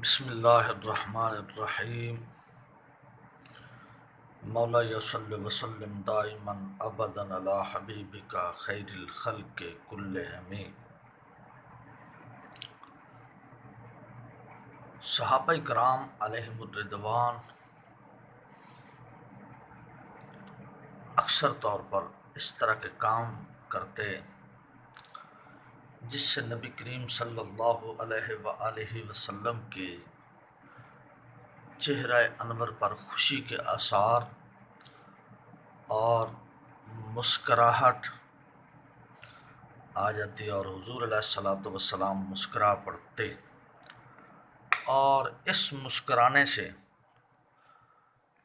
بسم اللہ الرحمن الرحیم مولا صلی وسلم دائما ابدا علی حبیبک خیر الخلق کلہم۔ صحابہ کرام علیہم الرضوان اکثر طور پر اس طرح کے کام کرتے جس سے نبی کریم صلی اللہ علیہ وآلہ وسلم کے چہرہ انور پر خوشی کے آثار اور مسکراہٹ آ جاتی اور حضور علیہ الصلوۃ والسلام مسکرا پڑتے، اور اس مسکرانے سے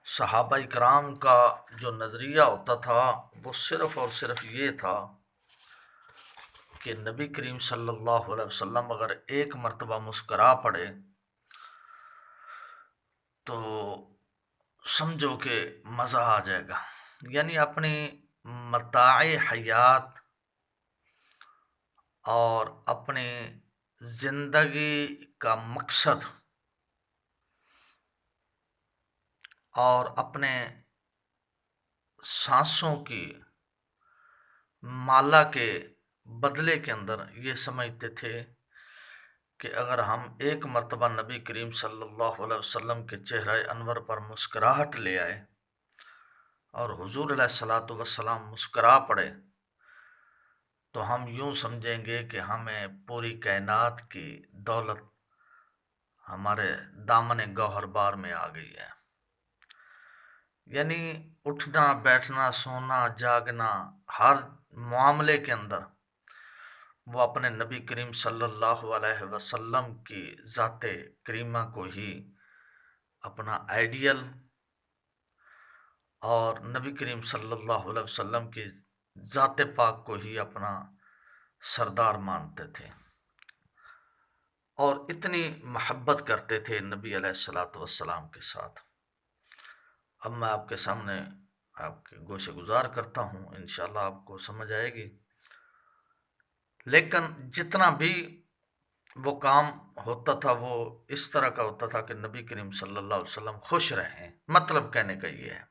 صحابہ کرام کا جو نظریہ ہوتا تھا وہ صرف اور صرف یہ تھا کہ نبی کریم صلی اللہ علیہ وسلم اگر ایک مرتبہ مسکرا پڑے تو سمجھو کہ مزہ آ جائے گا، یعنی اپنی متاع حیات اور اپنی زندگی کا مقصد اور اپنے سانسوں کی مالا کے بدلے کے اندر یہ سمجھتے تھے کہ اگر ہم ایک مرتبہ نبی کریم صلی اللہ علیہ وسلم کے چہرہ انور پر مسکراہٹ لے آئے اور حضور علیہ الصلوۃ والسلام مسکرا پڑے تو ہم یوں سمجھیں گے کہ ہمیں پوری کائنات کی دولت ہمارے دامن گوہر بار میں آ گئی ہے۔ یعنی اٹھنا بیٹھنا سونا جاگنا ہر معاملے کے اندر وہ اپنے نبی کریم صلی اللہ علیہ وسلم کی ذات کریمہ کو ہی اپنا آئیڈیل اور نبی کریم صلی اللہ علیہ وسلم کی ذات پاک کو ہی اپنا سردار مانتے تھے، اور اتنی محبت کرتے تھے نبی علیہ الصلوۃ والسلام کے ساتھ۔ اب میں آپ کے سامنے آپ کے گوشے گزار کرتا ہوں، انشاءاللہ آپ کو سمجھ آئے گی۔ لیکن جتنا بھی وہ کام ہوتا تھا وہ اس طرح کا ہوتا تھا کہ نبی کریم صلی اللہ علیہ وسلم خوش رہیں۔ مطلب کہنے کا یہ ہے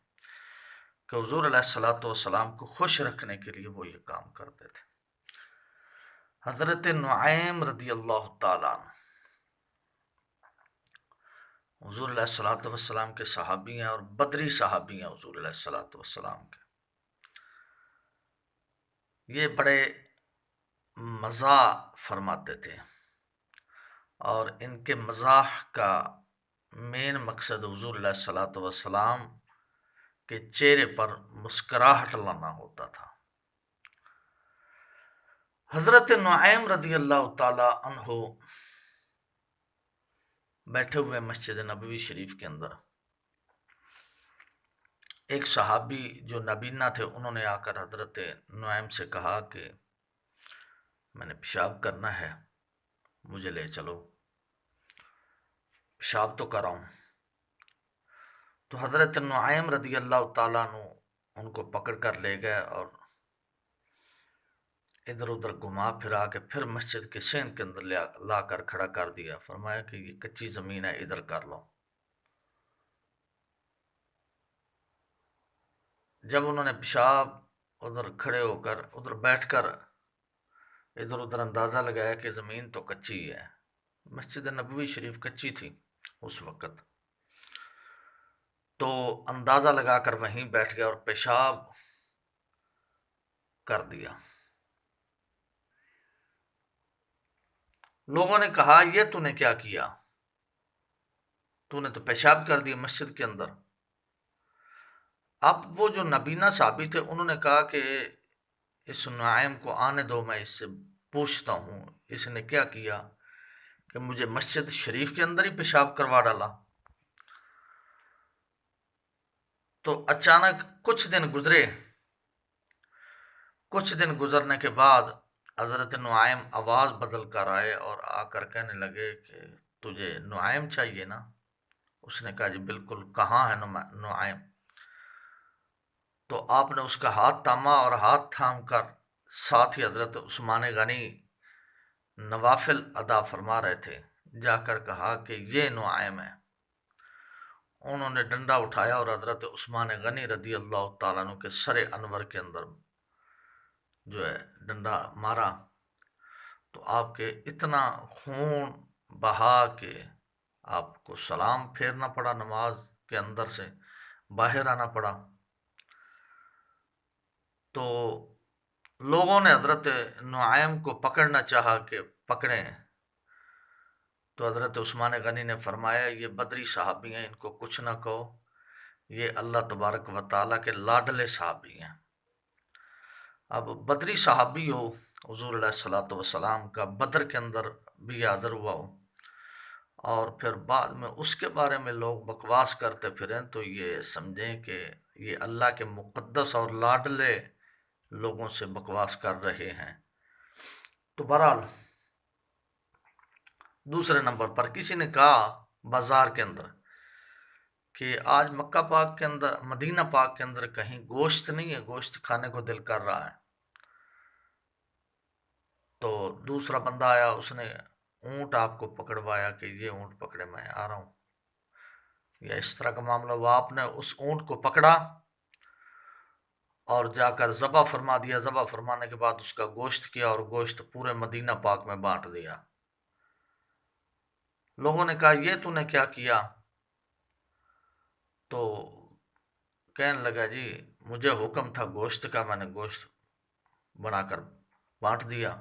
کہ حضور علیہ الصلوۃ والسلام کو خوش رکھنے کے لیے وہ یہ کام کرتے تھے۔ حضرت نعیم رضی اللہ تعالیٰ عنہ حضور علیہ الصلوۃ والسلام کے صحابی ہیں اور بدری صحابی ہیں حضور علیہ الصلوۃ والسلام کے۔ یہ بڑے مزاح فرماتے تھے اور ان کے مزاح کا مین مقصد حضور علیہ الصلوۃ والسلام کے چہرے پر مسکراہٹ لانا ہوتا تھا۔ حضرت نعیم رضی اللہ تعالی عنہ بیٹھے ہوئے مسجد نبوی شریف کے اندر، ایک صحابی جو نابینا تھے انہوں نے آ کر حضرت نعیم سے کہا کہ میں نے پیشاب کرنا ہے، مجھے لے چلو، پیشاب تو کراؤں۔ تو حضرت نعیم رضی اللہ تعالیٰ عنہ ان کو پکڑ کر لے گئے اور ادھر ادھر گھما پھرا کے پھر مسجد کے سین کے اندر لا کر کھڑا کر دیا۔ فرمایا کہ یہ کچی زمین ہے، ادھر کر لو۔ جب انہوں نے پیشاب ادھر کھڑے ہو کر ادھر بیٹھ کر ادھر ادھر اندازہ لگایا کہ زمین تو کچی ہے، مسجد نبوی شریف کچی تھی اس وقت، تو اندازہ لگا کر وہیں بیٹھ گیا اور پیشاب کر دیا۔ لوگوں نے کہا یہ تو نے کیا کیا، تو نے تو پیشاب کر دیا مسجد کے اندر۔ اب وہ جو نبینا صحابی تھے انہوں نے کہا کہ اس نعیم کو آنے دو، میں اس سے پوچھتا ہوں اس نے کیا کیا کہ مجھے مسجد شریف کے اندر ہی پیشاب کروا ڈالا۔ تو اچانک کچھ دن گزرنے کے بعد حضرت نعیم آواز بدل کر آئے اور آ کر کہنے لگے کہ تجھے نعیم چاہیے نا؟ اس نے کہا جی بالکل، کہاں ہے نعیم؟ تو آپ نے اس کا ہاتھ تھاما اور ہاتھ تھام کر ساتھ ہی حضرت عثمان غنی نوافل ادا فرما رہے تھے، جا کر کہا کہ یہ نعیم ہے۔ انہوں نے ڈنڈا اٹھایا اور حضرت عثمان غنی رضی اللہ تعالیٰ عنہ کے سر انور کے اندر جو ہے ڈنڈا مارا، تو آپ کے اتنا خون بہا کہ آپ کو سلام پھیرنا پڑا، نماز کے اندر سے باہر آنا پڑا۔ تو لوگوں نے حضرت نعیم کو پکڑنا چاہا کہ پکڑیں، تو حضرت عثمان غنی نے فرمایا یہ بدری صحابی ہیں، ان کو کچھ نہ کہو، یہ اللہ تبارک و تعالیٰ کے لاڈلے صحابی ہیں۔ اب بدری صحابی ہو، حضور علیہ الصلوۃ والسلام کا بدر کے اندر بھی حاضر ہوا ہو، اور پھر بعد میں اس کے بارے میں لوگ بکواس کرتے پھریں، تو یہ سمجھیں کہ یہ اللہ کے مقدس اور لاڈلے لوگوں سے بکواس کر رہے ہیں۔ تو بہرحال دوسرے نمبر پر کسی نے کہا بازار کے اندر کہ آج مکہ پاک کے اندر، مدینہ پاک کے اندر کہیں گوشت نہیں ہے، گوشت کھانے کو دل کر رہا ہے۔ تو دوسرا بندہ آیا، اس نے اونٹ آپ کو پکڑوایا کہ یہ اونٹ پکڑے، میں آ رہا ہوں، یا اس طرح کا معاملہ ہوا۔ آپ نے اس اونٹ کو پکڑا اور جا کر ذبح فرما دیا، ذبح فرمانے کے بعد اس کا گوشت کیا اور گوشت پورے مدینہ پاک میں بانٹ دیا۔ لوگوں نے کہا یہ تو نے کیا کیا؟ تو کہنے لگا جی مجھے حکم تھا گوشت کا، میں نے گوشت بنا کر بانٹ دیا۔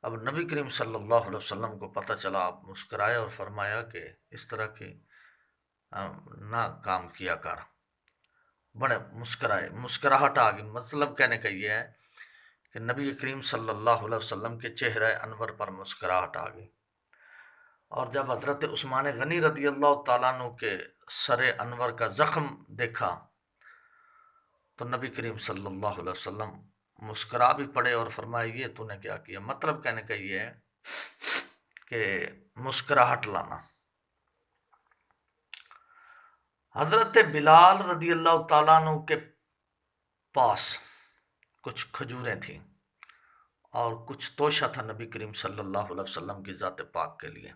اب نبی کریم صلی اللہ علیہ وسلم کو پتہ چلا، آپ مسکرائے اور فرمایا کہ اس طرح کی نہ کام کیا کر۔ بڑے مسکرائے، مسکراہٹ آ گئی۔ مطلب کہنے کا یہ ہے کہ نبی کریم صلی اللہ علیہ وسلم کے چہرہ انور پر مسکراہٹ آ گئی۔ اور جب حضرت عثمان غنی رضی اللہ تعالیٰ عنہ کے سر انور کا زخم دیکھا تو نبی کریم صلی اللہ علیہ وسلم مسکرا بھی پڑے اور فرمایا یہ تو نے کیا کیا؟ مطلب کہنے کا یہ ہے کہ مسکراہٹ لانا۔ حضرت بلال رضی اللہ تعالیٰ عنہ کے پاس کچھ کھجوریں تھیں اور کچھ توشہ تھا نبی کریم صلی اللہ علیہ وسلم کی ذات پاک کے لیے۔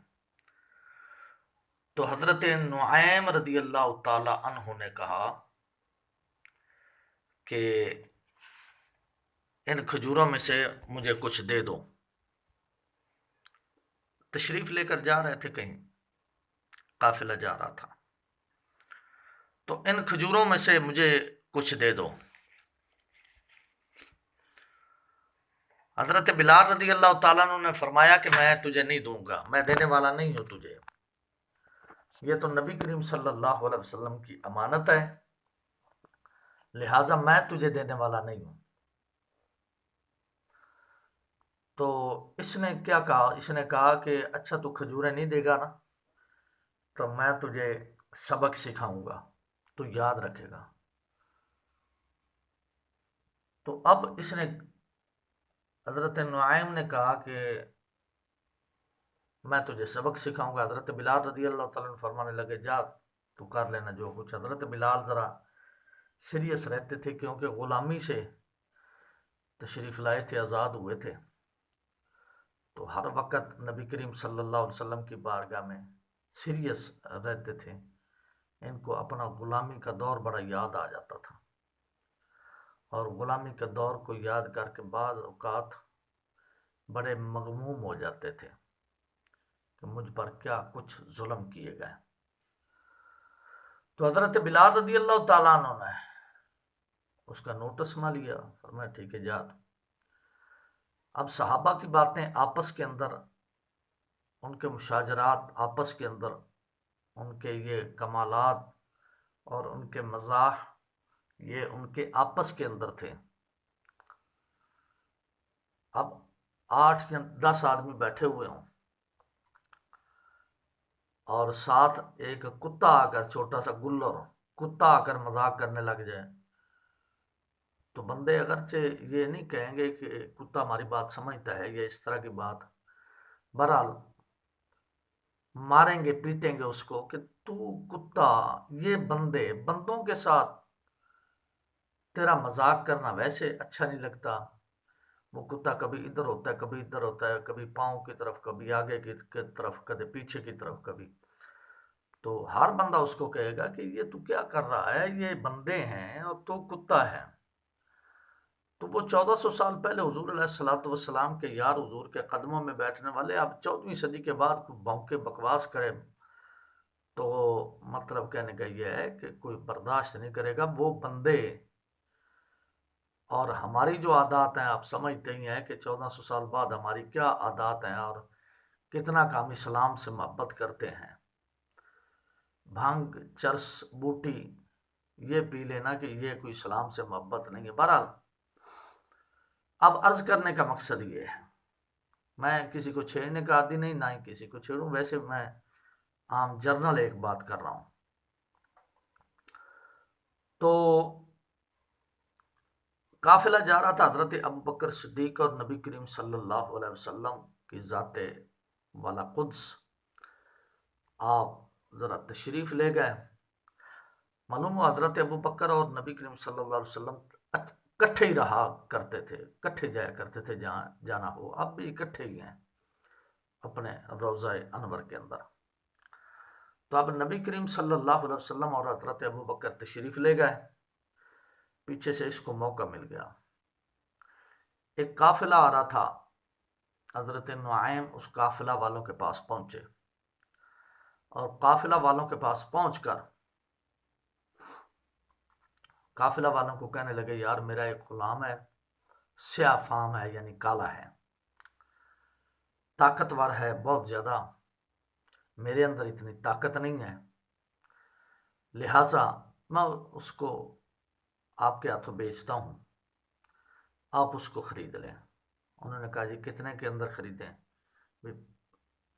تو حضرت نعیم رضی اللہ تعالیٰ عنہ نے کہا کہ ان کھجوروں میں سے مجھے کچھ دے دو۔ تشریف لے کر جا رہے تھے، کہیں قافلہ جا رہا تھا، تو ان کھجوروں میں سے مجھے کچھ دے دو۔ حضرت بلال رضی اللہ تعالیٰ عنہ نے فرمایا کہ میں تجھے نہیں دوں گا، میں دینے والا نہیں ہوں تجھے، یہ تو نبی کریم صلی اللہ علیہ وسلم کی امانت ہے، لہٰذا میں تجھے دینے والا نہیں ہوں۔ تو اس نے کیا کہا؟ اس نے کہا کہ اچھا تو کھجوریں نہیں دے گا نا، تو میں تجھے سبق سکھاؤں گا، تو یاد رکھے گا۔ تو اب اس نے، حضرت نعیم نے کہا کہ میں تجھے سبق سکھاؤں گا۔ حضرت بلال رضی اللہ تعالیٰ عنہ فرمانے لگے جا تو کر لینا جو کچھ۔ حضرت بلال ذرا سیریس رہتے تھے کیونکہ غلامی سے تشریف لائے تھے، آزاد ہوئے تھے، تو ہر وقت نبی کریم صلی اللہ علیہ وسلم کی بارگاہ میں سیریس رہتے تھے۔ ان کو اپنا غلامی کا دور بڑا یاد آ جاتا تھا، اور غلامی کے دور کو یاد کر کے بعض اوقات بڑے مغموم ہو جاتے تھے کہ مجھ پر کیا کچھ ظلم کیے گئے۔ تو حضرت بلال رضی اللہ تعالیٰ عنہ نے اس کا نوٹس نہ لیا، فرمایا ٹھیک ہے جا۔ اب صحابہ کی باتیں آپس کے اندر، ان کے مشاجرات آپس کے اندر، ان کے یہ کمالات اور ان کے مزاح، یہ ان کے آپس کے اندر تھے۔ اب 8 یا 10 آدمی بیٹھے ہوئے ہوں اور ساتھ ایک کتا آ کر، چھوٹا سا گلر کتا آ کر مذاق کرنے لگ جائے، تو بندے اگرچہ یہ نہیں کہیں گے کہ کتا ہماری بات سمجھتا ہے یا اس طرح کی بات، بہرحال ماریں گے پیٹیں گے اس کو کہ تو کتا، یہ بندوں کے ساتھ تیرا مذاق کرنا ویسے اچھا نہیں لگتا، وہ کتا کبھی ادھر ہوتا ہے کبھی ادھر ہوتا ہے، کبھی پاؤں کی طرف کبھی آگے کی طرف کبھی پیچھے کی طرف کبھی، تو ہر بندہ اس کو کہے گا کہ یہ تو کیا کر رہا ہے، یہ بندے ہیں اور تو کتا ہے۔ تو وہ 1400 سال پہلے حضور علیہ الصلوۃ والسلام کے یار حضور کے قدموں میں بیٹھنے والے اب 14ویں صدی کے بعد بھونکے بکواس کرے تو مطلب کہنے کا یہ ہے کہ کوئی برداشت نہیں کرے گا۔ وہ بندے اور ہماری جو عادات ہیں آپ سمجھتے ہی ہیں کہ 1400 سال بعد ہماری کیا عادات ہیں اور کتنا کا ہم اسلام سے محبت کرتے ہیں۔ بھنگ چرس بوٹی یہ پی لینا کہ یہ کوئی اسلام سے محبت نہیں ہے۔ بہرحال اب عرض کرنے کا مقصد یہ ہے، میں کسی کو چھیڑنے کا عادی نہیں، نہ ہی کسی کو چھیڑوں، ویسے میں عام جرنل ایک بات کر رہا ہوں۔ تو قافلہ جا رہا تھا حضرت ابوبکر صدیق اور نبی کریم صلی اللہ علیہ وسلم کی ذات والا قدس آپ ذرا تشریف لے گئے۔ معلوم ہوا حضرت ابوبکر اور نبی کریم صلی اللہ علیہ وسلم اکٹھے ہی رہا کرتے تھے، اکٹھے جایا کرتے تھے جہاں جانا ہو، اب بھی اکٹھے ہی ہیں اپنے روضہ انور کے اندر۔ تو اب نبی کریم صلی اللہ علیہ وسلم اور حضرت ابوبکر تشریف لے گئے، پیچھے سے اس کو موقع مل گیا۔ ایک قافلہ آ رہا تھا، حضرت نعیم اس قافلہ والوں کے پاس پہنچے اور قافلہ والوں کے پاس پہنچ کر قافلہ والوں کو کہنے لگے یار میرا ایک غلام ہے، سیاہ فام ہے یعنی کالا ہے، طاقتور ہے بہت زیادہ، میرے اندر اتنی طاقت نہیں ہے، لہٰذا میں اس کو آپ کے ہاتھوں بیچتا ہوں، آپ اس کو خرید لیں۔ انہوں نے کہا جی کتنے کے اندر خریدیں؟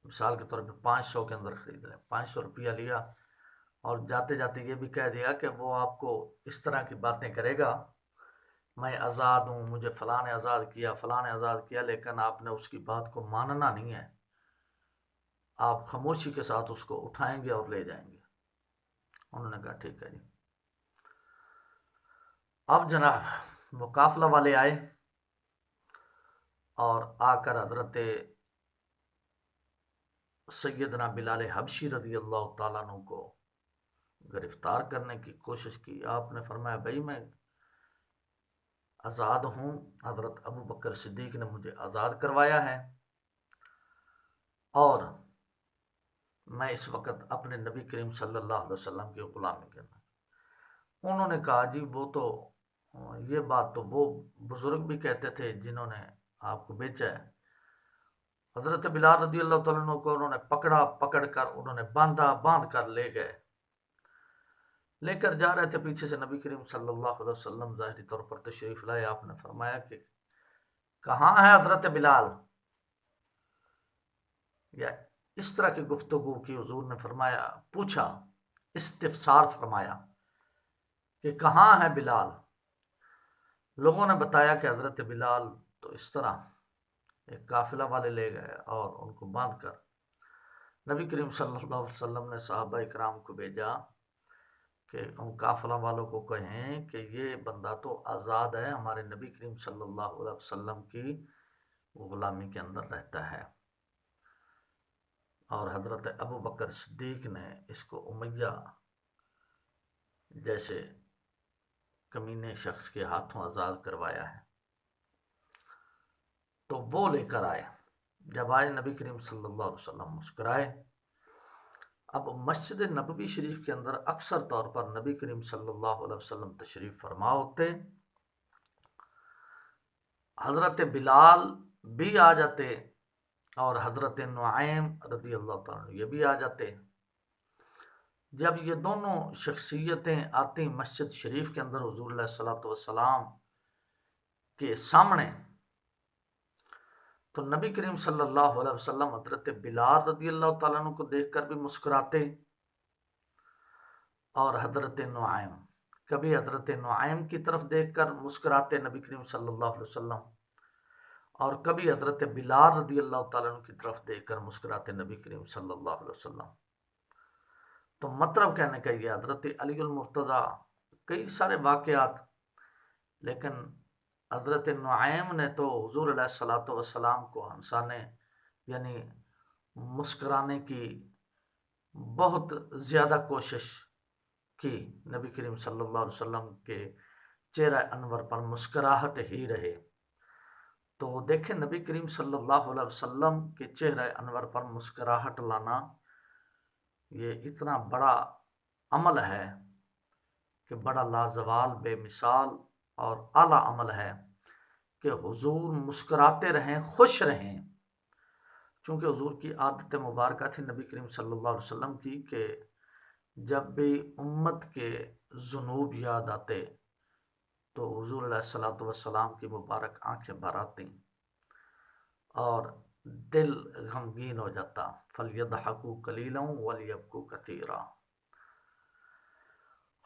مثال کے طور پہ 500 کے اندر خرید لیں۔ 500 روپیہ لیا اور جاتے جاتے یہ بھی کہہ دیا کہ وہ آپ کو اس طرح کی باتیں کرے گا، میں آزاد ہوں، مجھے فلاں نے آزاد کیا، فلاں نے آزاد کیا، لیکن آپ نے اس کی بات کو ماننا نہیں ہے، آپ خاموشی کے ساتھ اس کو اٹھائیں گے اور لے جائیں گے۔ انہوں نے کہا ٹھیک ہے جی۔ اب جناب وہ قافلہ والے آئے اور آ کر حضرت سیدنا بلال حبشی رضی اللہ تعالیٰ عنہ کو گرفتار کرنے کی کوشش کی۔ آپ نے فرمایا بھائی میں آزاد ہوں، حضرت ابوبکر صدیق نے مجھے آزاد کروایا ہے اور میں اس وقت اپنے نبی کریم صلی اللہ علیہ وسلم کی غلامی کرنا۔ انہوں نے کہا جی وہ تو یہ بات تو وہ بزرگ بھی کہتے تھے جنہوں نے آپ کو بیچا ہے۔ حضرت بلال رضی اللہ تعالیٰ عنہ کو انہوں نے پکڑ کر انہوں نے باندھ کر لے گئے، لے کر جا رہے تھے، پیچھے سے نبی کریم صلی اللہ علیہ وسلم ظاہری طور پر تشریف لائے۔ آپ نے فرمایا کہ کہاں ہے حضرت بلال، یا اس طرح کی گفتگو کی حضور نے فرمایا، پوچھا، استفسار فرمایا کہ کہاں ہے بلال۔ لوگوں نے بتایا کہ حضرت بلال تو اس طرح ایک قافلہ والے لے گئے اور ان کو باندھ کر نبی کریم صلی اللہ علیہ وسلم نے صحابہ اکرام کو بھیجا کہ ان قافلہ والوں کو کہیں کہ یہ بندہ تو آزاد ہے، ہمارے نبی کریم صلی اللہ علیہ وسلم کی غلامی کے اندر رہتا ہے۔ اور حضرت ابوبکر صدیق نے اس کو امیہ جیسے کمینے شخص کے ہاتھوں آزاد کروایا ہے۔ تو وہ لے کر آئے، جب آئے نبی کریم صلی اللہ علیہ وسلم مسکرائے۔ اب مسجد نبوی شریف کے اندر اکثر طور پر نبی کریم صلی اللہ علیہ وسلم تشریف فرما ہوتے، حضرت بلال بھی آ جاتے اور حضرت نعیم رضی اللہ تعالیٰ یہ بھی آ جاتے۔ جب یہ دونوں شخصیتیں آتی مسجد شریف کے اندر حضور علیہ الصلوۃ والسلام کے سامنے، تو نبی کریم صلی اللہ علیہ وسلم حضرت بلال رضی اللہ تعالیٰ عنہ کو دیکھ کر بھی مسکراتے، اور حضرت نعیم کبھی حضرت نعیم کی طرف دیکھ کر مسکراتے نبی کریم صلی اللہ علیہ وسلم، اور کبھی حضرت بلال رضی اللہ تعالیٰ عنہ کی طرف دیکھ کر مسکراتے نبی کریم صلی اللہ علیہ وسلم۔ تو مطلب کہنے کا یہ حضرت علی المرتضیٰ کئی سارے واقعات، لیکن حضرت نعیم نے تو حضور علیہ الصلوۃ والسلام کو ہنسانے یعنی مسکرانے کی بہت زیادہ کوشش کی، نبی کریم صلی اللہ علیہ وسلم کے چہرہ انور پر مسکراہٹ ہی رہے۔ تو دیکھیں نبی کریم صلی اللہ علیہ وسلم کے چہرہ انور پر مسکراہٹ لانا یہ اتنا بڑا عمل ہے کہ بڑا لازوال، بے مثال اور اعلیٰ عمل ہے کہ حضور مسکراتے رہیں، خوش رہیں، چونکہ حضور کی عادت مبارکہ تھی نبی کریم صلی اللہ علیہ وسلم کی کہ جب بھی امت کے ذنوب یاد آتے تو حضور علیہ الصلوۃ والسلام کی مبارک آنکھیں بھر آتیں اور دل غمگین ہو جاتا۔ فَلْيَضْحَكُوا قَلِيلًا وَلْيَبْكُوا كَثِيرًا۔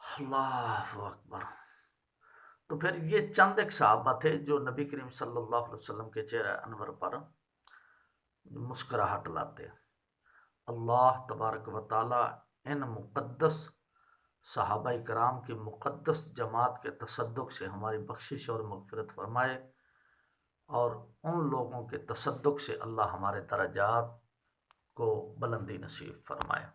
اللہ اکبر۔ تو پھر یہ چند ایک صحابہ تھے جو نبی کریم صلی اللہ علیہ وسلم کے چہرہ انور پر مسکراہٹ لاتے۔ اللہ تبارک و تعالی ان مقدس صحابہ کرام کی مقدس جماعت کے تصدق سے ہماری بخشش اور مغفرت فرمائے، اور ان لوگوں کے تصدق سے اللہ ہمارے درجات کو بلندی نصیب فرمائے۔